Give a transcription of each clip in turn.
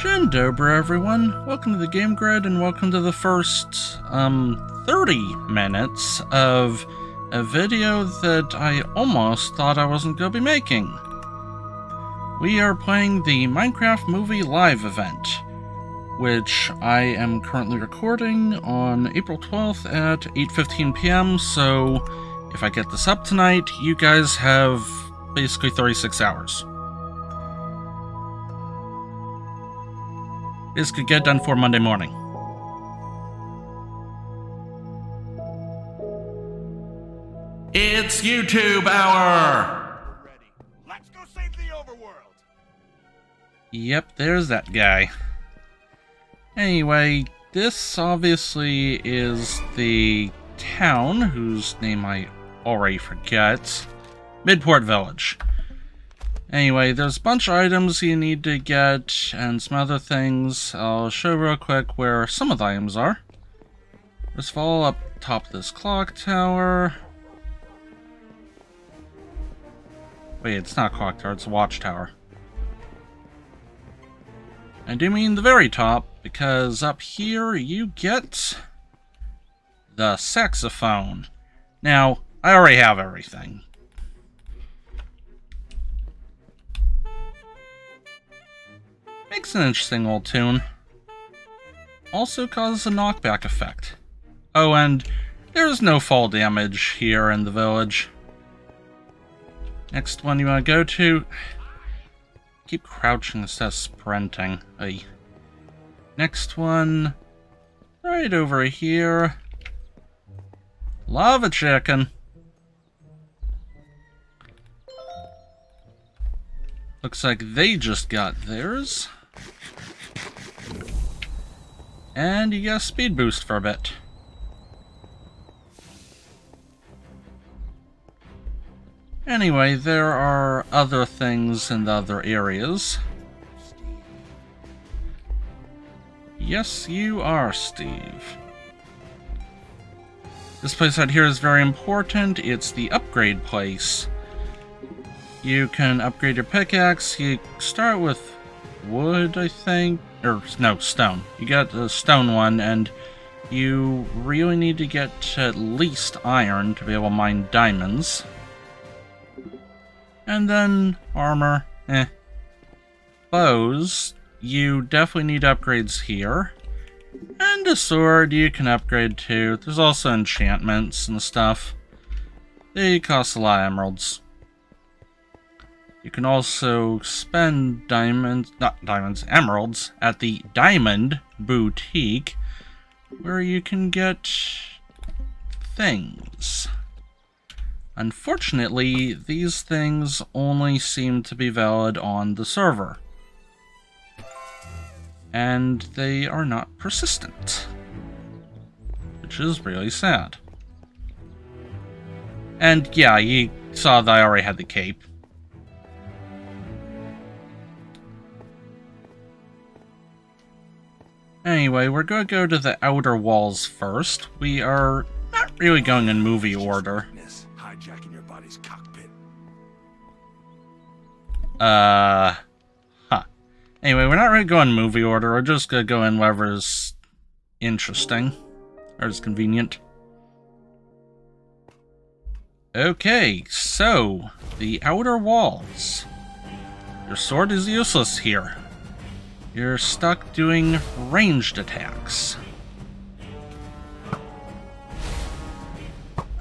Dzień dobry, everyone. Welcome to the Game Grid, and welcome to the first 30 minutes of a video that I almost thought I wasn't going to be making. We are playing the Minecraft Movie Live event, which I am currently recording on April 12th at 8:15 p.m., so if I get this up tonight, you guys have basically 36 hours. This could get done for Monday morning. It's YouTube hour! Ready. Let's go save the overworld! Yep, there's that guy. Anyway, this obviously is the town, whose name I already forget. Midport Village. Anyway, there's a bunch of items you need to get, and some other things. I'll show real quick where some of the items are. First of all, up top of this clock tower. Wait, it's not a clock tower, it's a watchtower. I do mean the very top, because up here you get the saxophone. Now, I already have everything. Makes an interesting old tune. Also causes a knockback effect. Oh, and there's no fall damage here in the village. Next one you want to go to... Keep crouching instead of sprinting. Ay. Next one... Right over here. Lava chicken. Looks like they just got theirs. And you get a speed boost for a bit. Anyway, there are other things in the other areas. Yes, you are, Steve. This place out here is very important. It's the upgrade place. You can upgrade your pickaxe. You start with wood, I think. Or, no, stone. You got the stone one, and you really need to get at least iron to be able to mine diamonds. And then armor, Bows, you definitely need upgrades here. And a sword you can upgrade to. There's also enchantments and stuff. They cost a lot of emeralds. You can also spend emeralds at the Diamond Boutique, where you can get things. Unfortunately, these things only seem to be valid on the server. And they are not persistent, which is really sad. And yeah, you saw that I already had the cape. Anyway, we're going to go to the outer walls first. We are not really going in movie order. Hijacking your body's cockpit. Anyway, we're not really going in movie order. We're just going to go in whatever's interesting. Or is convenient. Okay, so, the outer walls. Your sword is useless here. You're stuck doing ranged attacks.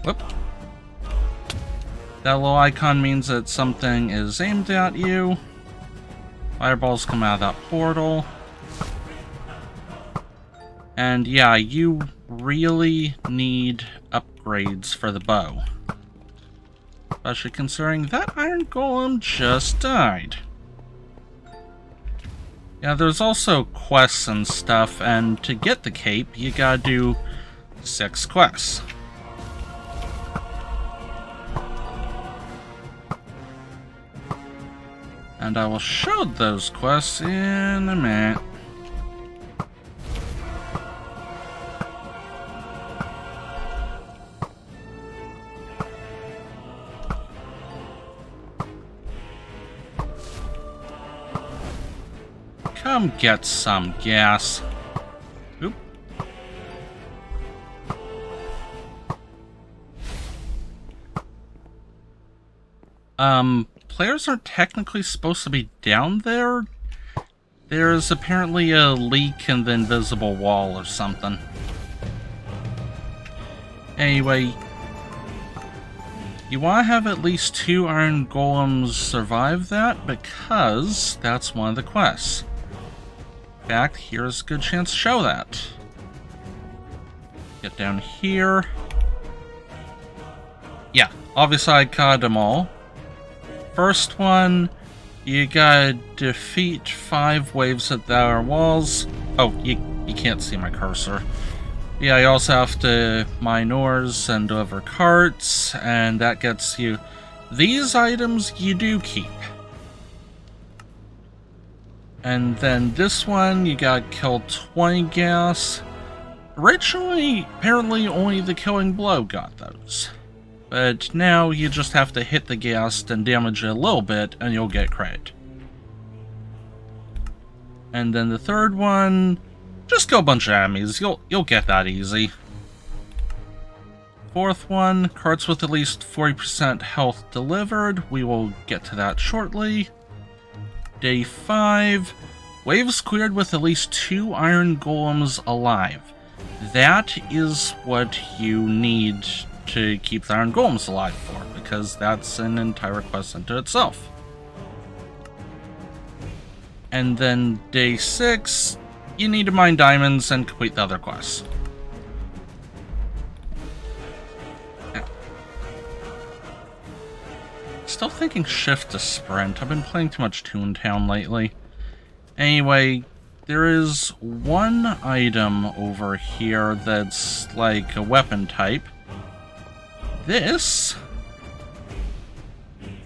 Whoop. That little icon means that something is aimed at you. Fireballs come out of that portal. And yeah, you really need upgrades for the bow. Especially considering that iron golem just died. Yeah, there's also quests and stuff, and to get the cape, you gotta do 6 quests. And I will show those quests in a minute. Come get some gas. Oop. Players aren't technically supposed to be down there. There's apparently a leak in the invisible wall or something. Anyway, you want to have at least 2 iron golems survive that, because that's one of the quests. In fact, here's a good chance to show that. Get down here. Yeah, obviously I caught them all. First one, you gotta defeat 5 waves at their walls. Oh, you can't see my cursor. Yeah, you also have to mine ores and deliver carts, and that gets you... These items you do keep. And then this one, you gotta kill 20 gas. Originally, apparently only the Killing Blow got those. But now you just have to hit the gas and damage it a little bit, and you'll get credit. And then the third one, just kill a bunch of enemies. You'll get that easy. Fourth one, carts with at least 40% health delivered. We will get to that shortly. Day 5, waves cleared with at least 2 iron golems alive. That is what you need to keep the iron golems alive for, because that's an entire quest unto itself. And then day 6, you need to mine diamonds and complete the other quests. Still thinking shift to sprint. I've been playing too much Toontown lately. Anyway, there is one item over here that's like a weapon type. This,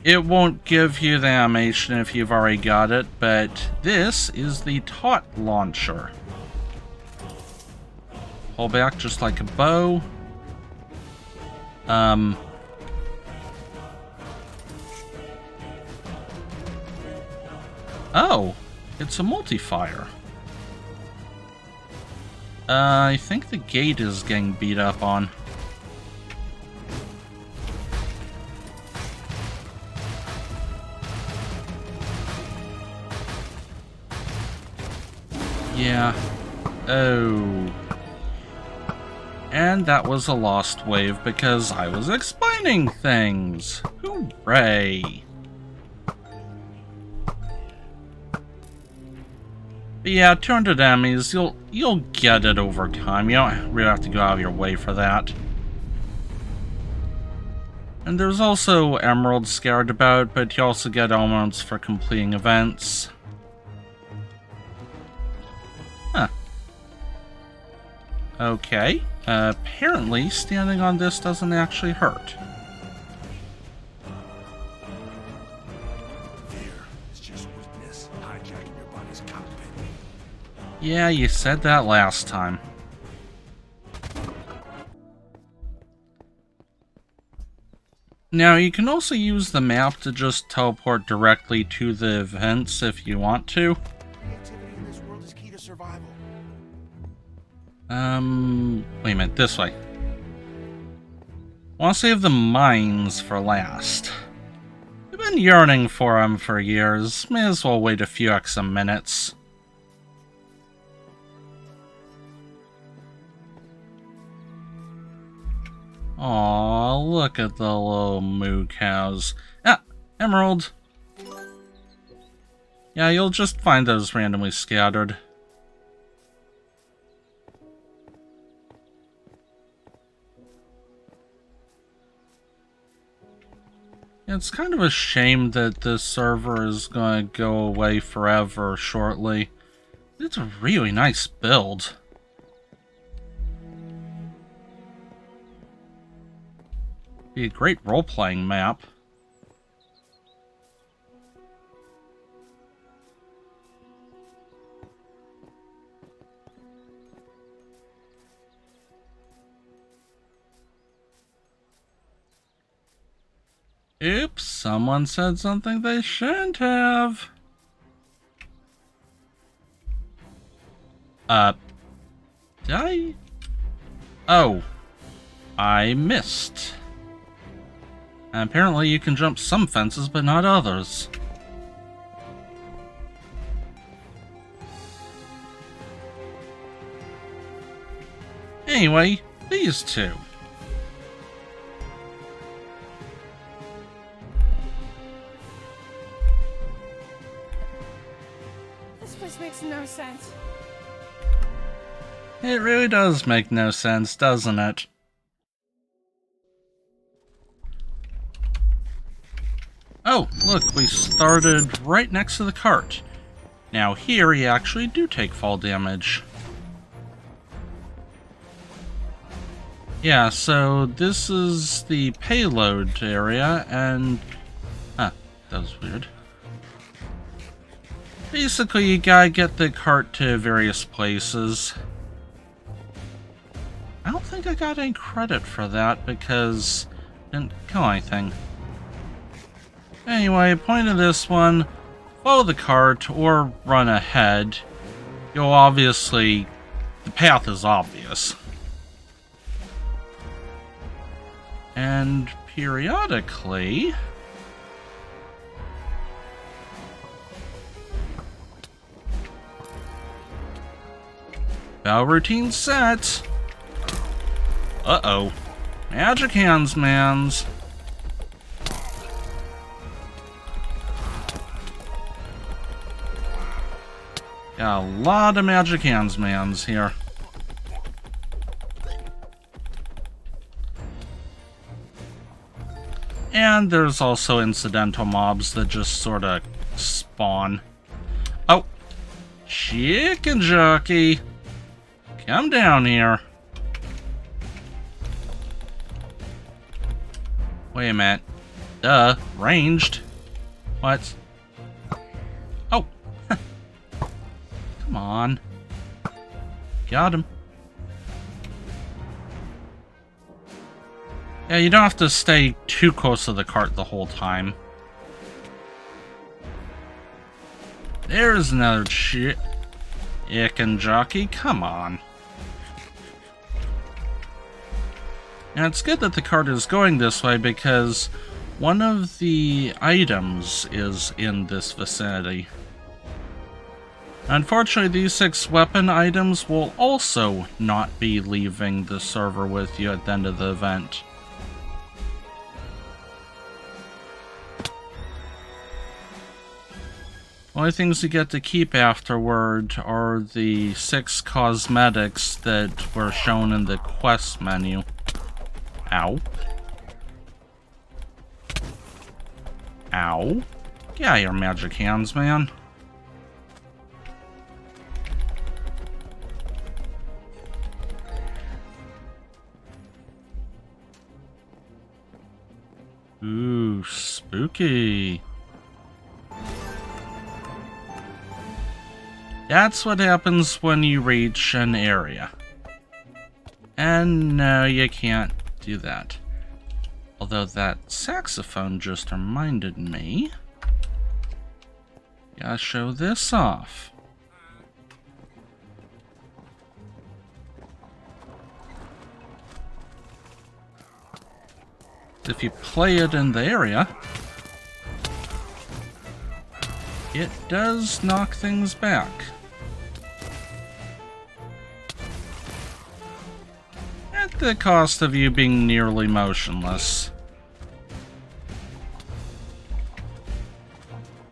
it won't give you the animation if you've already got it, but this is the Taut Launcher. Pull back just like a bow. Oh, it's a multi-fire. I think the gate is getting beat up on. Yeah. Oh. And that was a lost wave because I was explaining things. Hooray. But yeah, 200 enemies, you'll get it over time. You don't really have to go out of your way for that. And there's also emeralds scattered about, but you also get emeralds for completing events. Huh. Okay. Apparently, standing on this doesn't actually hurt. Yeah, you said that last time. Now, you can also use the map to just teleport directly to the events if you want to. Creativity in this world is key to survival. Wait a minute, this way. Want to save the mines for last. I've been yearning for them for years. May as well wait a few extra minutes. Aw, look at the little moo cows. Ah, emerald. Yeah, you'll just find those randomly scattered. It's kind of a shame that this server is going to go away forever shortly. It's a really nice build. Be a great role-playing map. Oops, someone said something they shouldn't have. Did I? Oh, I missed. And apparently you can jump some fences, but not others. Anyway, these two. This place makes no sense. It really does make no sense, doesn't it? Oh, look, we started right next to the cart. Now here you actually do take fall damage. Yeah, so this is the payload area, and... Huh, that was weird. Basically, you gotta get the cart to various places. I don't think I got any credit for that, because I didn't kill anything. Anyway, point of this one, follow the cart, or run ahead. You'll obviously... the path is obvious. And periodically... Battle routine set! Uh-oh. Magic hands, mans. Got a lot of magic hands, mans here. And there's also incidental mobs that just sort of spawn. Oh! Chicken jockey! Come down here. Wait a minute. Duh. Ranged. What? Oh! Come on. Got him. Yeah, you don't have to stay too close to the cart the whole time. There's another chicken jockey. Come on. And it's good that the cart is going this way because one of the items is in this vicinity. Unfortunately, these 6 weapon items will also not be leaving the server with you at the end of the event. Only things you get to keep afterward are the 6 cosmetics that were shown in the quest menu. Ow. Ow. Get out of your magic hands, man. Ooh, spooky. That's what happens when you reach an area. And no, you can't do that. Although that saxophone just reminded me. Gotta show this off. If you play it in the area, it does knock things back. At the cost of you being nearly motionless.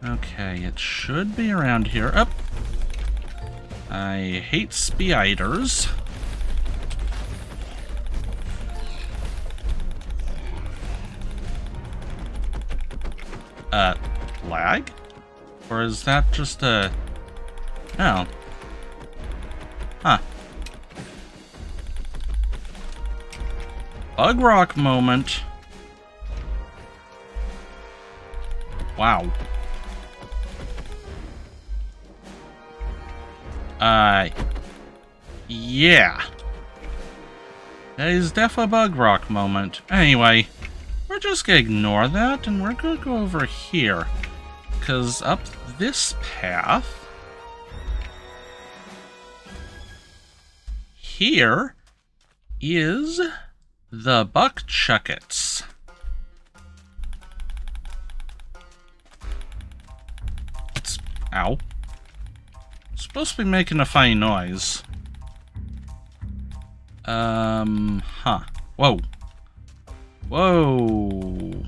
Okay, it should be around here. Up. I hate spiders. Lag? Or is that just a... Oh. Huh. Bug rock moment. Wow. Yeah. That is definitely a bug rock moment. Anyway, we're just gonna ignore that and we're gonna go over here. Because up this path... here is the buck chuckets. Ow. It's supposed to be making a funny noise. Huh. Whoa. Whoa.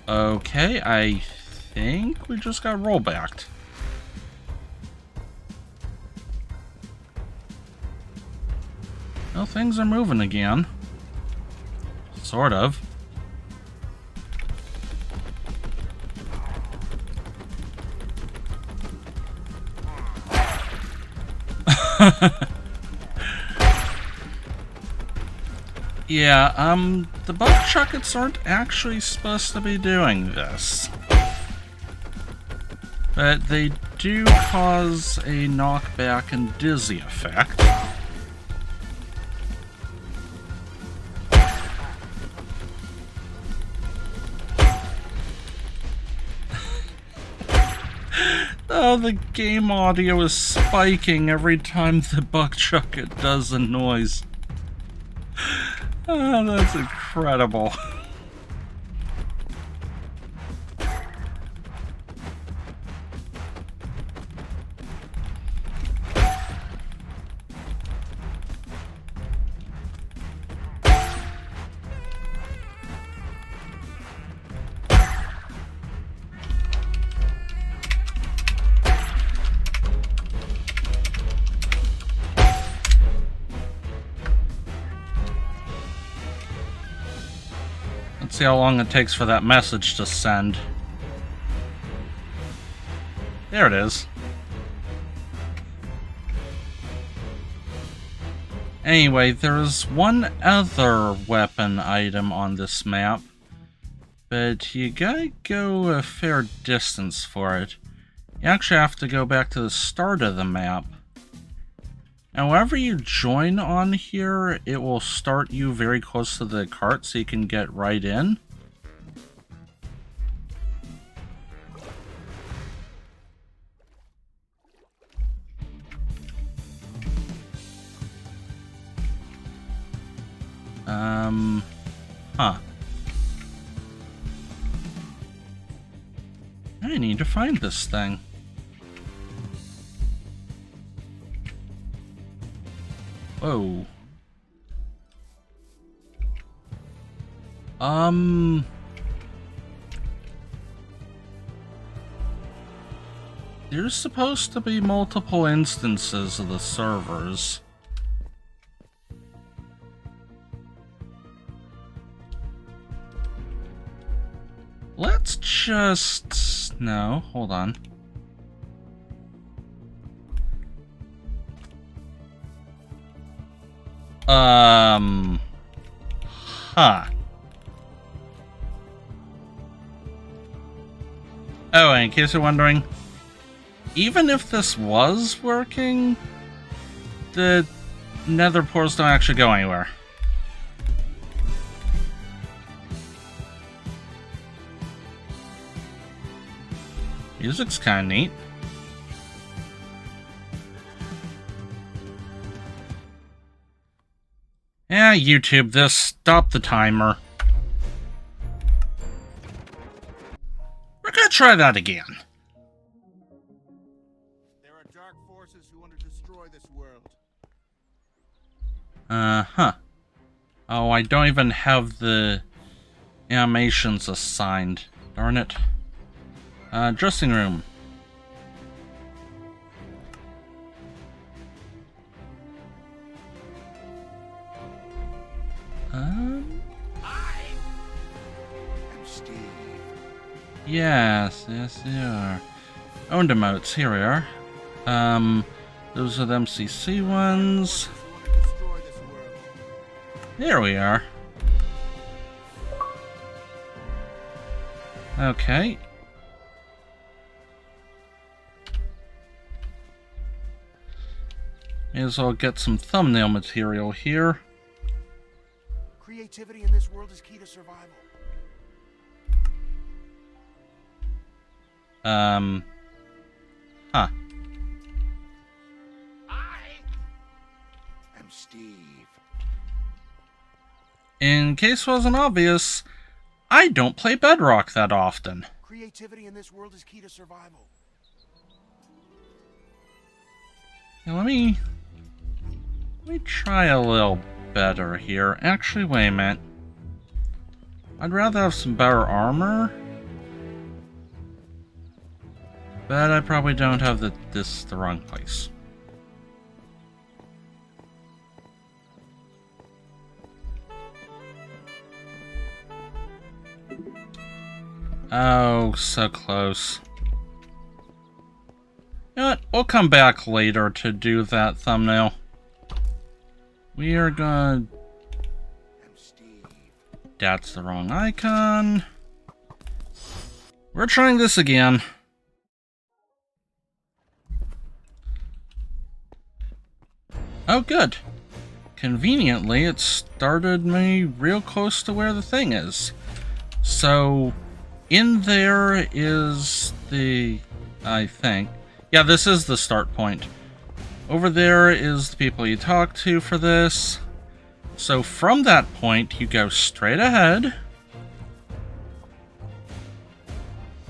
Okay, I think we just got rollbacked. Well, things are moving again. Sort of. Yeah, the buck chuckets aren't actually supposed to be doing this. But they do cause a knockback and dizzy effect. Oh, the game audio is spiking every time the buck chucket does a noise. Oh, that's incredible. Let's see how long it takes for that message to send. There it is. Anyway, there's one other weapon item on this map, but you gotta go a fair distance for it. You actually have to go back to the start of the map. However you join on here, it will start you very close to the cart so you can get right in. Huh. I need to find this thing. Whoa. There's supposed to be multiple instances of the servers. Let's just... No, hold on. Huh. Oh, in case you're wondering, even if this was working, the nether portals don't actually go anywhere. Music's kind of neat. Yeah, YouTube this. Stop the timer. We're gonna try that again. There are dark forces who want to destroy this world. Uh-huh. Oh, I don't even have the animations assigned. Darn it. Dressing room. I am Steve. Yes, yes they are. Owned emotes, here we are. Those are the MCC ones. Who want to destroy this world. There we are. Okay. May as well get some thumbnail material here. Creativity in this world is key to survival. Huh. I'm Steve. In case wasn't obvious, I don't play Bedrock that often. Creativity in this world is key to survival. Now let me try a little better here. Actually, wait a minute. I'd rather have some better armor. But I probably don't have this the wrong place. Oh, so close. You know what? We'll come back later to do that thumbnail. We are gonna... I'm Steve. That's the wrong icon. We're trying this again. Oh, good. Conveniently, it started me real close to where the thing is. So, in there is the... I think. Yeah, this is the start point. Over there is the people you talk to for this. So from that point, you go straight ahead.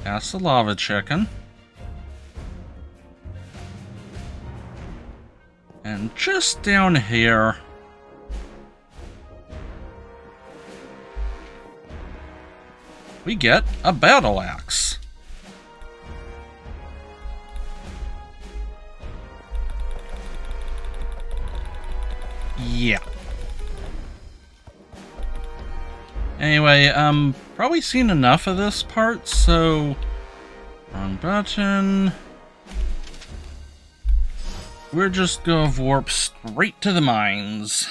Past the lava chicken. And just down here... we get a battle axe. Yeah. Anyway, probably seen enough of this part, so... wrong button. We're just gonna warp straight to the mines.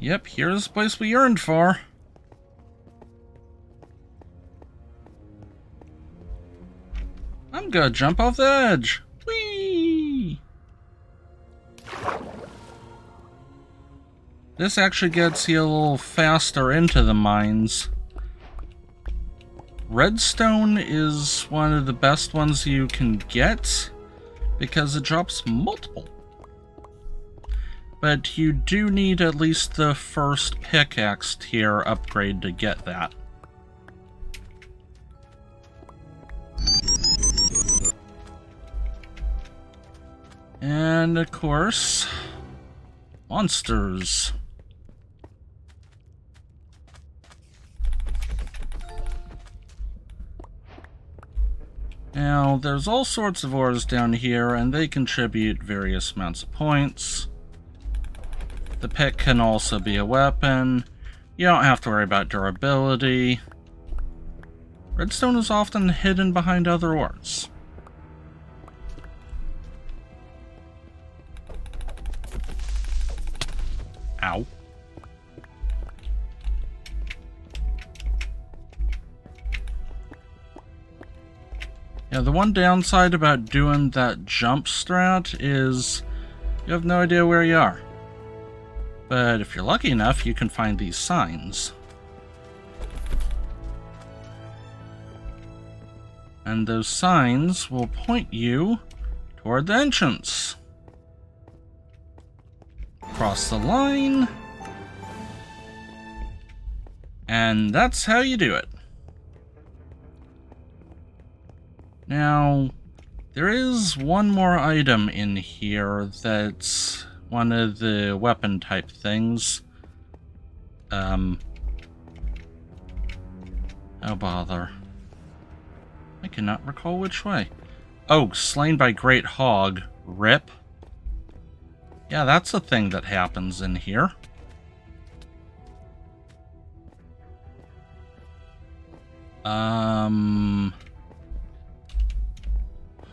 Yep, here's the place we yearned for. I'm gonna jump off the edge. Whee! This actually gets you a little faster into the mines. Redstone is one of the best ones you can get because it drops multiple. But you do need at least the first pickaxe tier upgrade to get that. And of course, monsters. Now, there's all sorts of ores down here, and they contribute various amounts of points. The pick can also be a weapon. You don't have to worry about durability. Redstone is often hidden behind other ores. Ow. Yeah, the one downside about doing that jump strat is you have no idea where you are. But if you're lucky enough, you can find these signs. And those signs will point you toward the entrance. Cross the line. And that's how you do it. Now, there is one more item in here that's one of the weapon type things. Oh bother. I cannot recall which way. Oh, slain by Great Hog. RIP. Yeah, that's a thing that happens in here.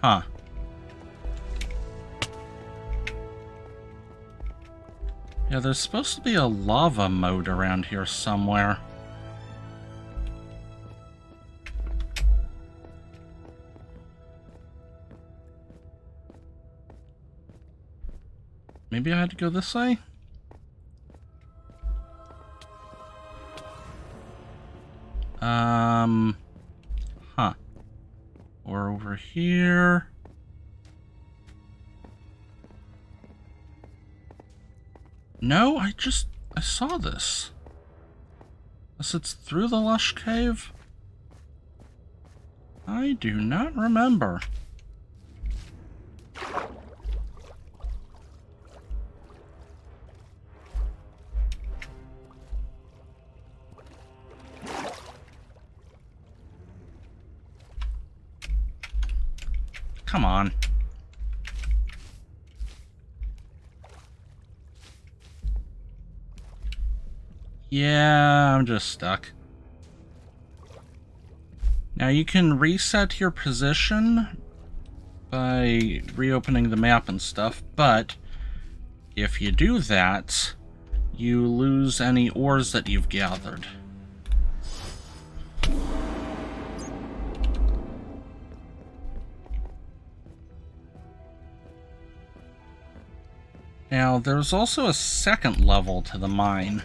Huh. Yeah, there's supposed to be a lava mode around here somewhere. Maybe I had to go this way? Huh. Or over here. No, I saw this. Unless it's through the lush cave? I do not remember. Come on. Yeah, I'm just stuck. Now you can reset your position by reopening the map and stuff, but if you do that, you lose any ores that you've gathered. Now, there's also a second level to the mine,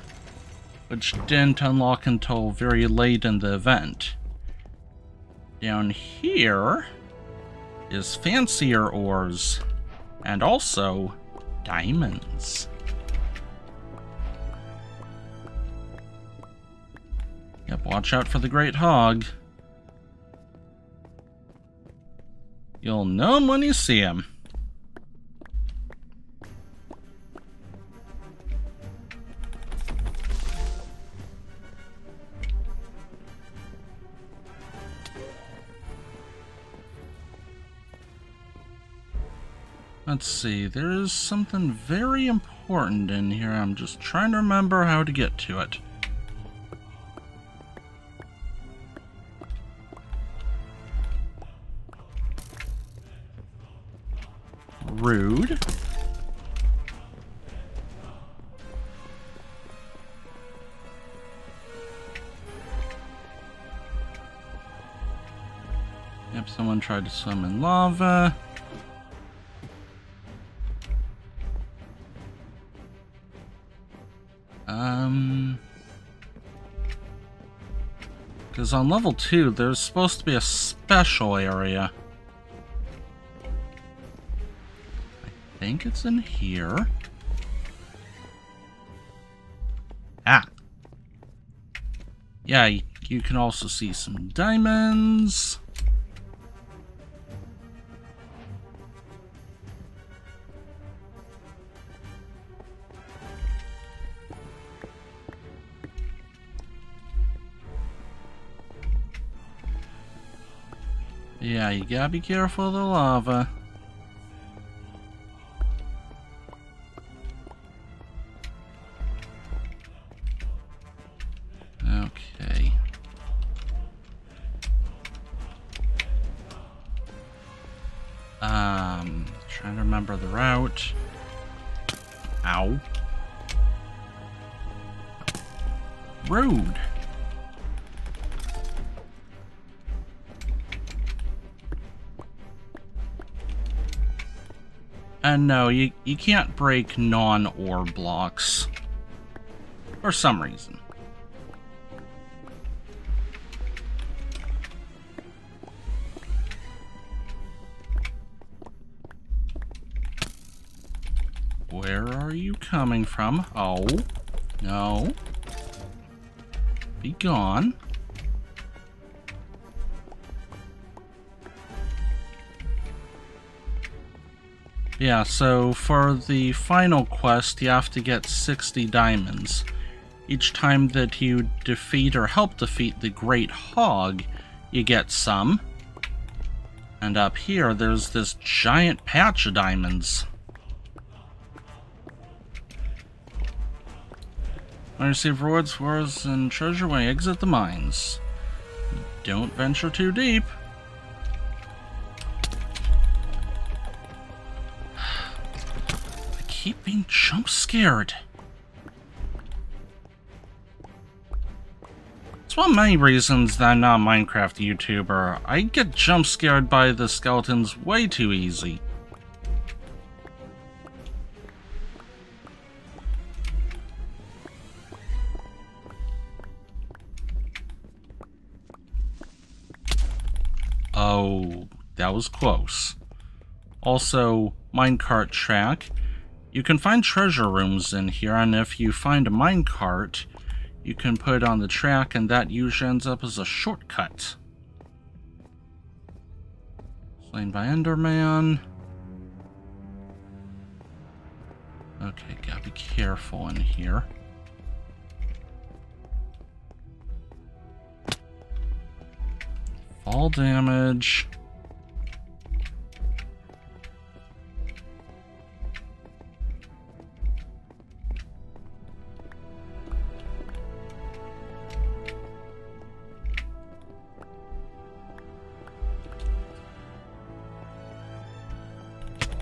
which didn't unlock until very late in the event. Down here is fancier ores, and also diamonds. Yep, watch out for the Great Hog. You'll know him when you see him. Let's see, there's something very important in here. I'm just trying to remember how to get to it. Rude. Yep, someone tried to swim in lava. Because on level 2, there's supposed to be a special area. I think it's in here. Ah! Yeah, you can also see some diamonds. Yeah, you gotta be careful of the lava. Okay. Trying to remember the route. Ow. Rude. And no, you can't break non-ore blocks. For some reason. Where are you coming from? Oh, no. Be gone. Yeah, so for the final quest, you have to get 60 diamonds. Each time that you defeat or help defeat the Great Hog, you get some. And up here, there's this giant patch of diamonds. When you receive rewards, wars, and treasure when you exit the mines. Don't venture too deep. Keep being jump scared. It's one of many reasons that I'm not a Minecraft YouTuber. I get jump scared by the skeletons way too easy. Oh, that was close. Also, minecart track. You can find treasure rooms in here, and if you find a minecart, you can put it on the track, and that usually ends up as a shortcut. Slain by Enderman. Okay, gotta be careful in here. Fall damage.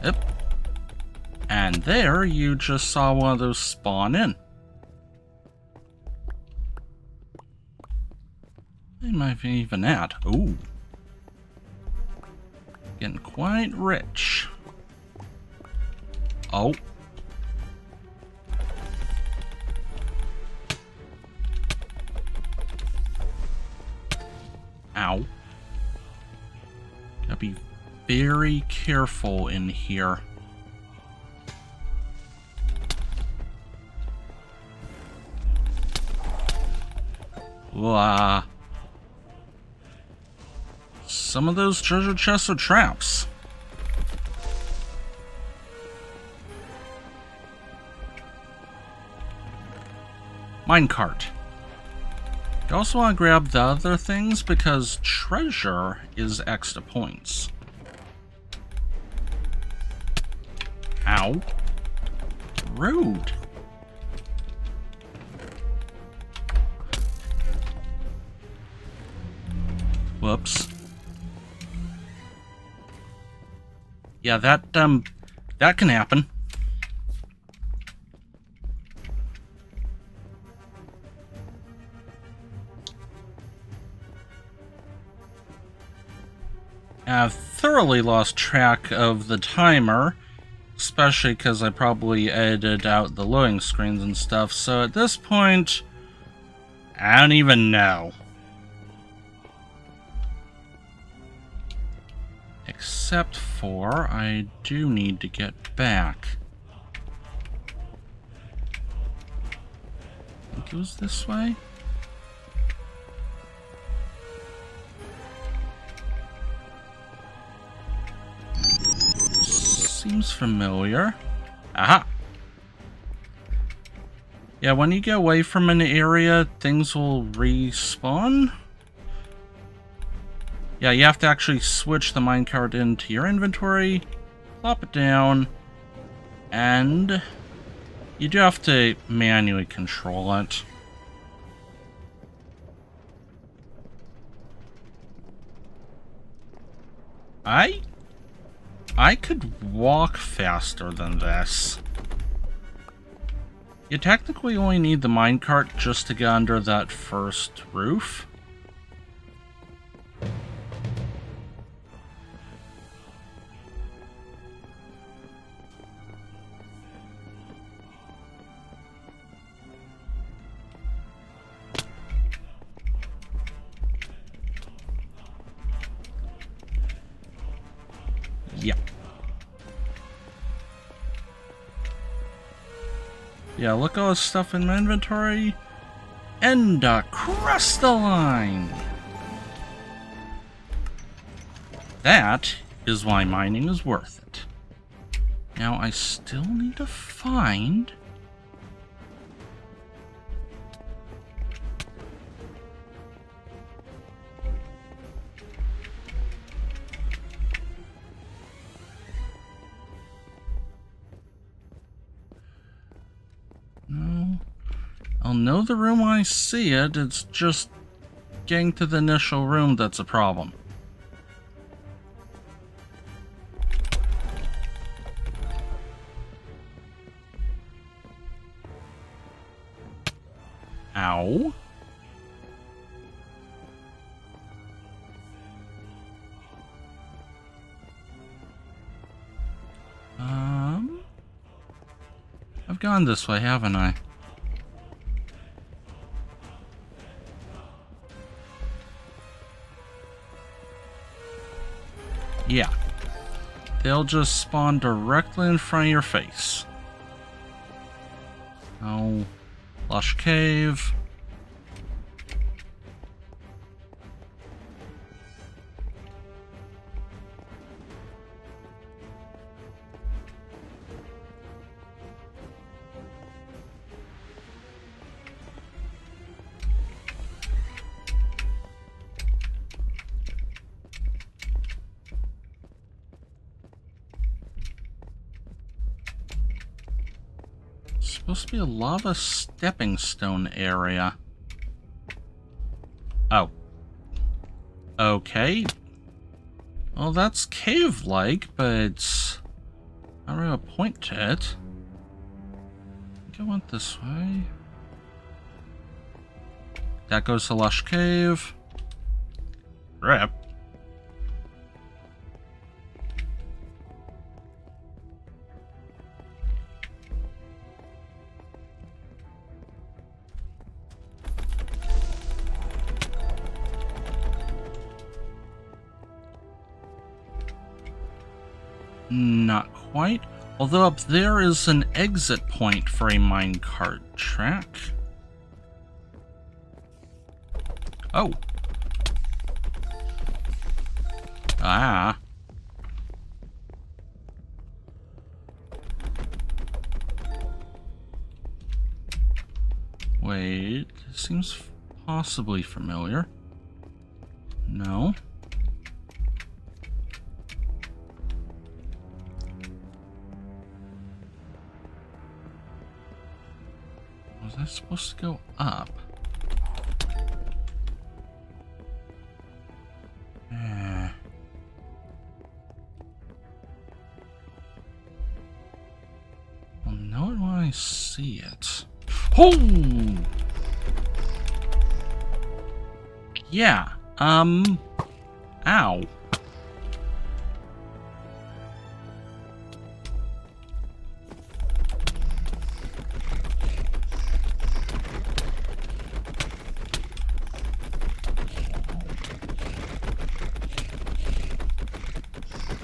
Yep. And there, you just saw one of those spawn in. They might even add. Ooh. Getting quite rich. Oh. Ow. Gotta be very careful in here. Wow. Some of those treasure chests are traps. Minecart. You also want to grab the other things because treasure is extra points. Ow. Rude. Whoops. Yeah, that can happen. I've thoroughly lost track of the timer, especially because I probably edited out the loading screens and stuff, so at this point, I don't even know. Except for, I do need to get back. I think it was this way? Seems familiar. Aha! Yeah, when you get away from an area, things will respawn. Yeah, you have to actually switch the minecart into your inventory, plop it down, and you do have to manually control it. I could walk faster than this. You technically only need the minecart just to get under that first roof. Yeah. Yeah, look at all this stuff in my inventory. And a crystalline! That is why mining is worth it. Now I still need to find... No. I'll know the room when I see it, it's just getting to the initial room that's a problem. Ow. I've gone this way, haven't I? Yeah. They'll just spawn directly in front of your face. Oh, lush cave. Supposed to be a lava stepping stone area. Oh. Okay. Well, that's cave-like, but I don't really point to it. I think I went this way. That goes to Lush Cave. Rip. Not quite. Although up there is an exit point for a minecart track. Oh. Ah. Wait, this seems possibly familiar. No. Was I supposed to go up? I'll know it when I see it. Oh! Yeah, ow.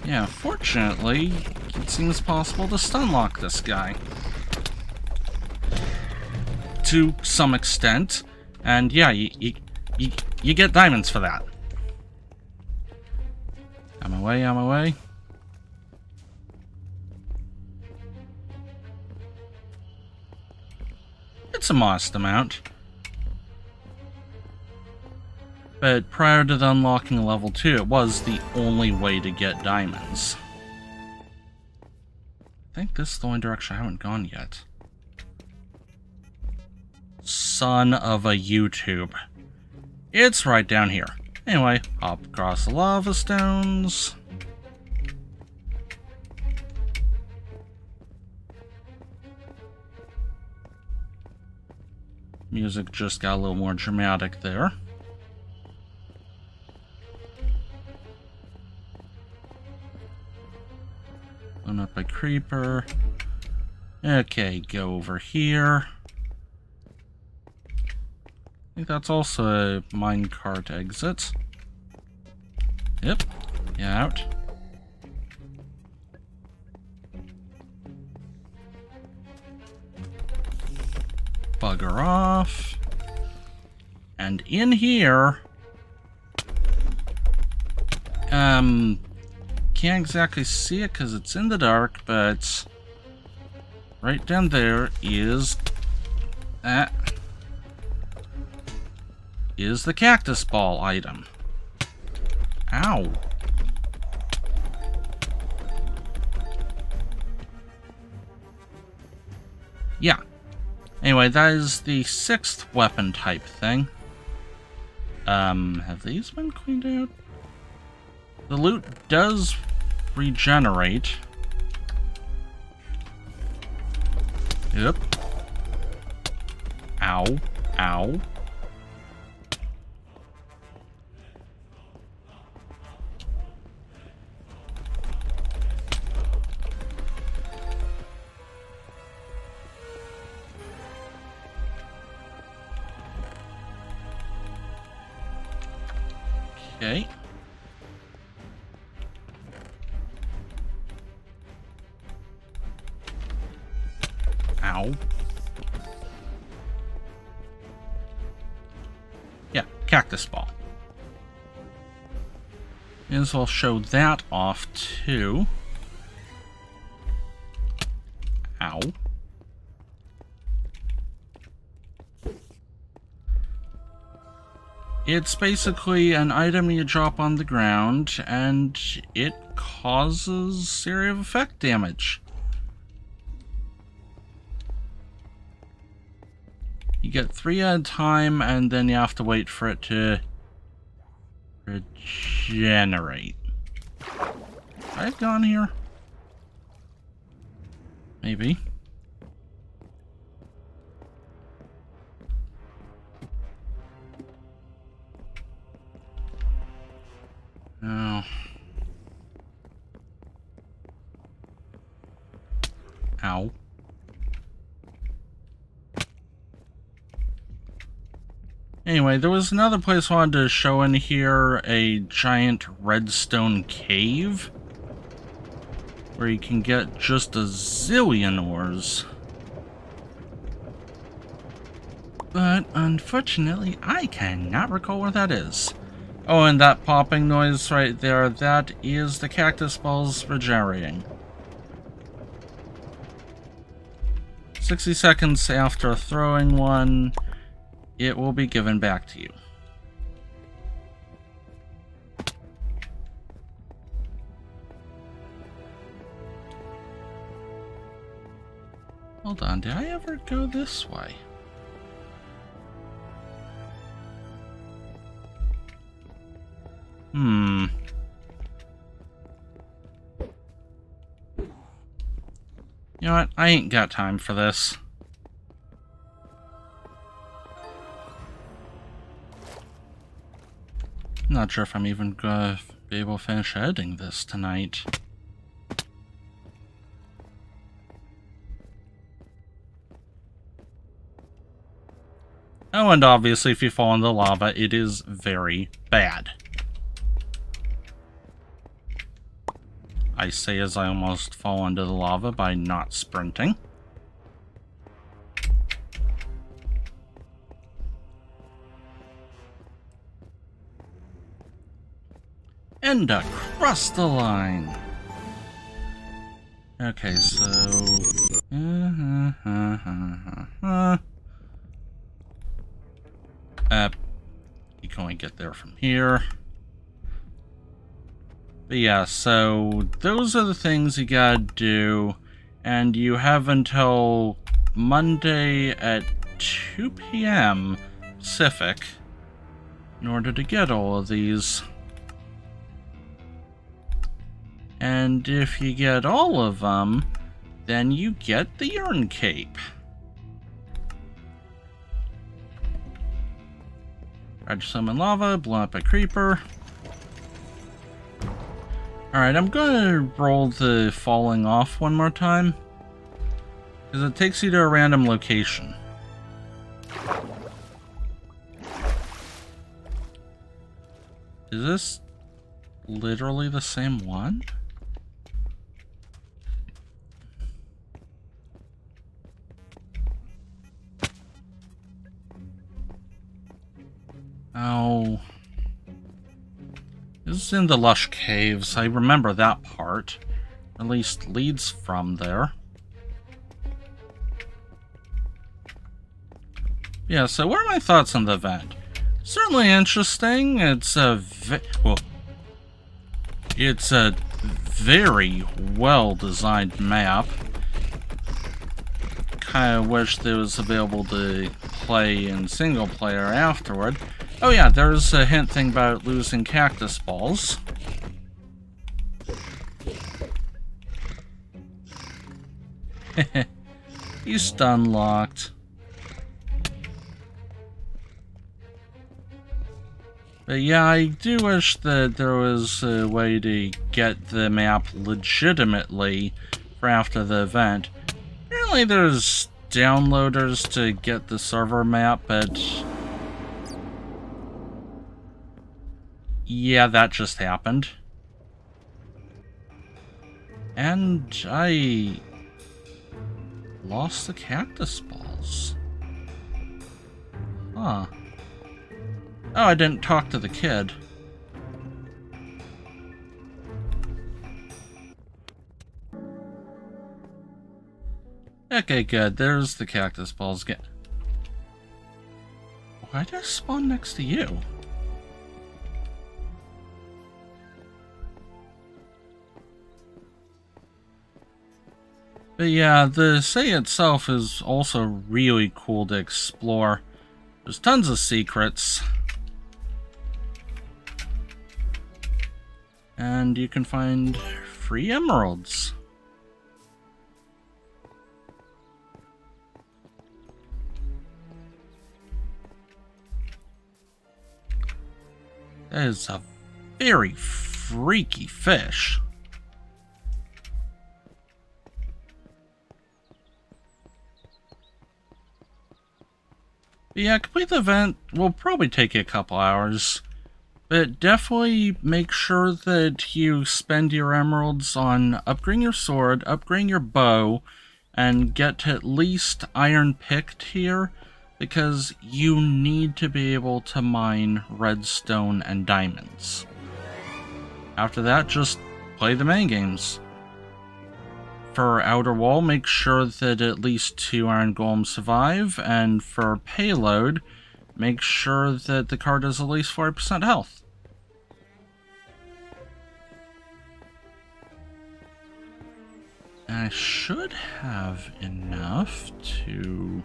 Yeah, fortunately, it seems possible to stunlock this guy. To some extent. And yeah, you get diamonds for that. I'm away. It's a modest amount. But prior to the unlocking level 2, it was the only way to get diamonds. I think this is the only direction I haven't gone yet. Son of a YouTube. It's right down here. Anyway, hop across the lava stones. Music just got a little more dramatic there. Blown up by creeper. Okay, go over here. I think that's also a minecart exit. Yep. Yeah, out. Bugger off. And in here... can't exactly see it because it's in the dark, but... right down there is... is the cactus ball item. Ow. Yeah. Anyway, that is the 6th weapon type thing. Have these been cleaned out? The loot does regenerate. Yep. Ow. Ow. Okay. Ow. cactus ball. May as well show that off too. Ow. It's basically an item you drop on the ground, and it causes area of effect damage. You get 3 at a time, and then you have to wait for it to regenerate. I've gone here? Maybe. Oh. Ow. Anyway, there was another place I wanted to show in here, a giant redstone cave, where you can get just a zillion ores. But unfortunately, I cannot recall where that is. Oh, and that popping noise right there, that is the cactus balls regenerating. 60 seconds after throwing one, it will be given back to you. Hold on, did I ever go this way? You know what? I ain't got time for this. I'm not sure if I'm even gonna be able to finish editing this tonight. Oh, and obviously if you fall in the lava, it is very bad. I say as I almost fall into the lava by not sprinting. And across the line. Okay, so... you can only get there from here. But yeah, so those are the things you gotta do, and you have until Monday at 2 p.m. Pacific in order to get all of these. And if you get all of them, then you get the Yearn Cape. Tried to summon lava, blow up a creeper. Alright, I'm gonna roll the falling off one more time, because it takes you to a random location. Is this literally the same one? Oh. This is in the Lush Caves. I remember that part. At least leads from there. Yeah, so what are my thoughts on the event? Certainly interesting. It's a it's a very well-designed map. Kind of wish it was available to play in single player afterward. Oh yeah, there's a hint thing about losing cactus balls. He's stun locked. But yeah, I do wish that there was a way to get the map legitimately for after the event. Apparently there's downloaders to get the server map, but... yeah, that just happened. And I lost the cactus balls. Huh. Oh, I didn't talk to the kid. Okay, good. There's the cactus balls. Why did I spawn next to you? But yeah, the city itself is also really cool to explore. There's tons of secrets. And you can find free emeralds. That is a very freaky fish. But yeah, complete the event will probably take you a couple hours. But definitely make sure that you spend your emeralds on upgrading your sword, upgrading your bow, and get to at least iron pick tier, because you need to be able to mine redstone and diamonds. After that, just play the main games. For Outer Wall, make sure that at least 2 iron golems survive, and for payload, make sure that the card has at least 40% health. I should have enough to...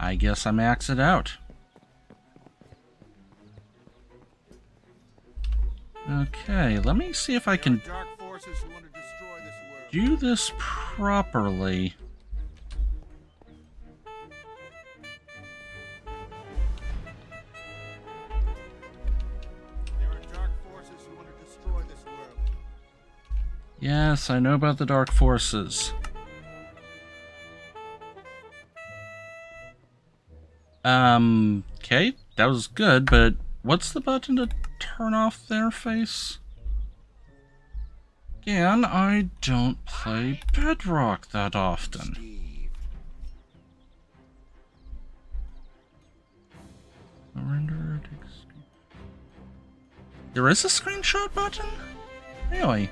I guess I maxed it out. Okay, let me see if I can do this properly. Yes, I know about the dark forces. Okay, that was good, but what's the button to turn off their face? Again, I don't play Bedrock that often. There is a screenshot button? Really?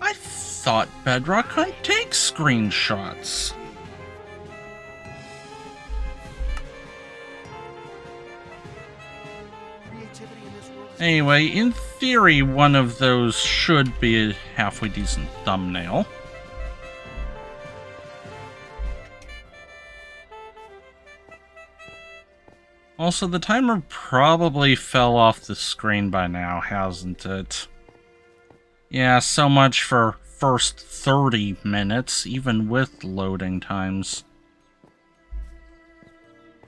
I thought Bedrock couldn't take screenshots. Anyway, in theory, one of those should be a halfway decent thumbnail. Also, the timer probably fell off the screen by now, hasn't it? Yeah, so much for first 30 minutes, even with loading times.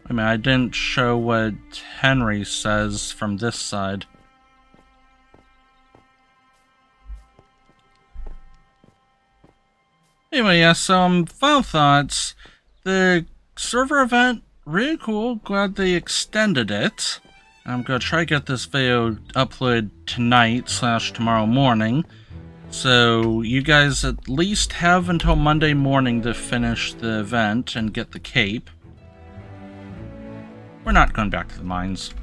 I mean, I didn't show what Henry says from this side. Anyway, yeah, so final thoughts. The server event, really cool. Glad they extended it. I'm gonna try to get this video uploaded tonight / tomorrow morning. So you guys at least have until Monday morning to finish the event and get the cape. We're not going back to the mines.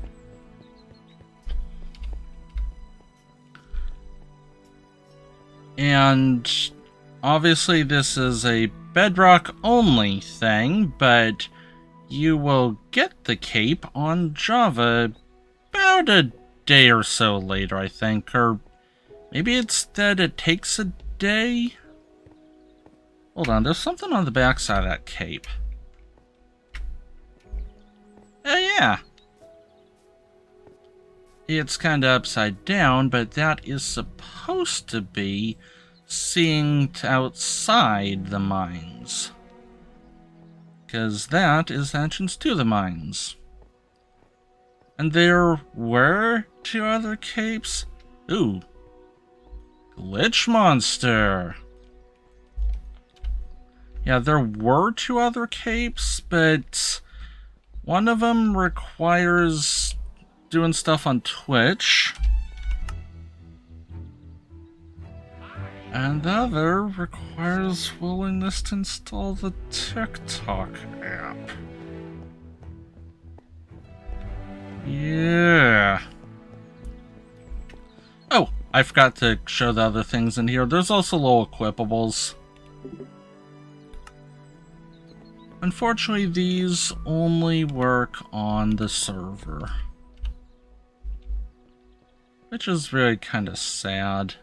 And obviously this is a Bedrock only thing, but you will get the cape on Java about a day or so later, I think, or maybe it's that it takes a day? Hold on, there's something on the backside of that cape. Oh yeah. It's kind of upside down, but that is supposed to be seeing outside the mines. Because that is the entrance to the mines. And there were 2 other capes? Ooh. Glitch monster. Yeah, there were 2 other capes, but one of them requires doing stuff on Twitch. And the other requires willingness to install the TikTok app. Yeah. Oh, I forgot to show the other things in here. There's also little equipables. Unfortunately, these only work on the server, which is really kind of sad.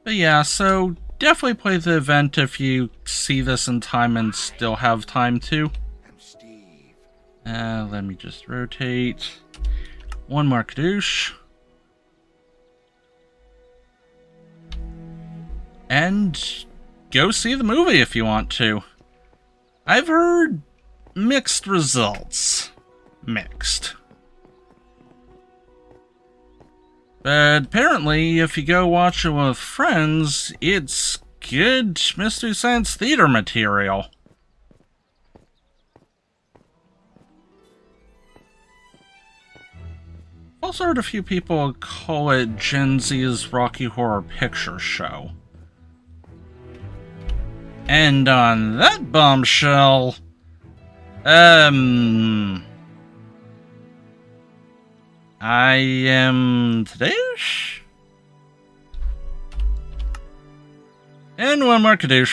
But yeah, so definitely play the event if you see this in time and still have time to. I'm Steve. Let me just rotate. One more kadoosh. And go see the movie if you want to. I've heard mixed results. Mixed. But apparently, if you go watch it with friends, it's good Mystery Science Theater material. I've also heard a few people call it Gen Z's Rocky Horror Picture Show. And on that bombshell, I am Tadeusz. And one more Kadoosh.